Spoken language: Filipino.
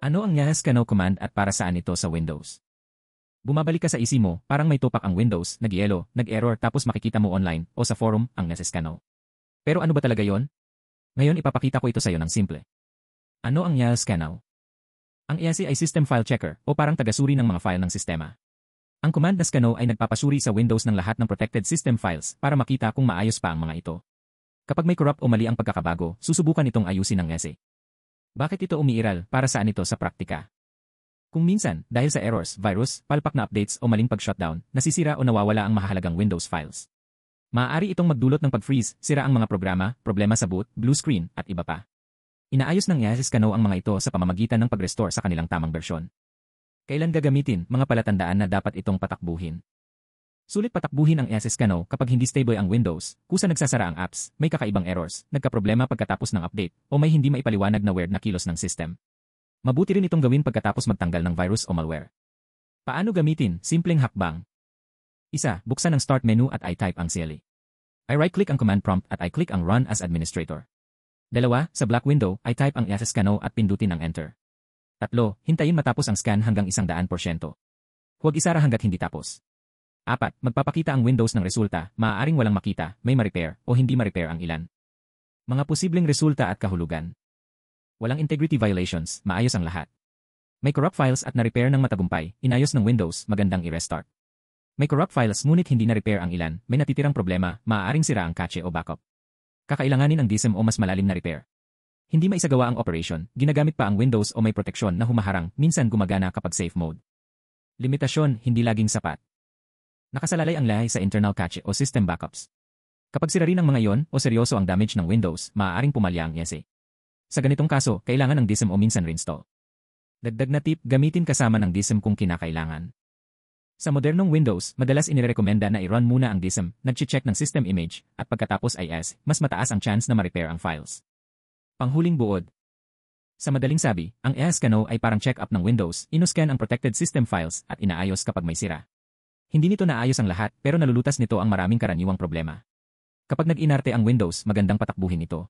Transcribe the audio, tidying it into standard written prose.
Ano ang Nyascano command at para saan ito sa Windows? Bumabalik ka sa isip mo, parang may tupak ang Windows, nag-yelo, nag-error tapos makikita mo online o sa forum ang Nyascano. Pero ano ba talaga yon? Ngayon ipapakita ko ito sa iyo ng simple. Ano ang Nyascano? Ang IASI ay System File Checker o parang tagasuri ng mga file ng sistema. Ang command na scanno ay nagpapasuri sa Windows ng lahat ng protected system files para makita kung maayos pa ang mga ito. Kapag may corrupt o mali ang pagkakabago, susubukan itong ayusin ng IASI. Bakit ito umiiral? Para saan ito sa praktika? Kung minsan, dahil sa errors, virus, palpak na updates o maling pag-shutdown, nasisira o nawawala ang mahahalagang Windows files. Maaari itong magdulot ng pag-freeze, sira ang mga programa, problema sa boot, blue screen, at iba pa. Inaayos ng Nyascano ang mga ito sa pamamagitan ng pag-restore sa kanilang tamang bersyon. Kailan gagamitin? Mga palatandaan na dapat itong patakbuhin. Sulit patakbuhin ang Nyascano kapag hindi stable ang Windows, kusa nagsasara ang apps, may kakaibang errors, nagkaproblema pagkatapos ng update, o may hindi maipaliwanag na weird na kilos ng system. Mabuti rin itong gawin pagkatapos magtanggal ng virus o malware. Paano gamitin? Simpleng hakbang. 1. Buksan ang Start menu at i-type ang CLE. I-right-click ang command prompt at i-click ang Run as Administrator. 2. Sa black window, i-type ang Nyascano at pindutin ang Enter. 3. Hintayin matapos ang scan hanggang 100%. Huwag isara hanggat hindi tapos. 4. Magpapakita ang Windows ng resulta, maaaring walang makita, may ma-repair, o hindi ma-repair ang ilan. Mga posibleng resulta at kahulugan. Walang integrity violations, maayos ang lahat. May corrupt files at na-repair ng matagumpay, inayos ng Windows, magandang i-restart. May corrupt files ngunit hindi na-repair ang ilan, may natitirang problema, maaaring sira ang cache o backup. Kakailanganin ang DSM o mas malalim na repair. Hindi maisagawa ang operation, ginagamit pa ang Windows o may proteksyon na humaharang, minsan gumagana kapag safe mode. Limitasyon, hindi laging sapat. Nakasalalay ang lahi sa internal cache o system backups. Kapag sira rin ang mga iyon o seryoso ang damage ng Windows, maaaring pumalya ang IASI. Sa ganitong kaso, kailangan ng DSM o minsan reinstall. Dagdag na tip, gamitin kasama ng DSM kung kinakailangan. Sa modernong Windows, madalas inirekomenda na i-run muna ang DSM, nag-check ng system image, at pagkatapos ay mas mataas ang chance na ma-repair ang files. Panghuling buod. Sa madaling sabi, ang Nyascano ay parang check-up ng Windows, inuscan ang protected system files at inaayos kapag may sira. Hindi nito naayos ang lahat pero nalulutas nito ang maraming karaniwang problema. Kapag nag-inarte ang Windows, magandang patakbuhin ito.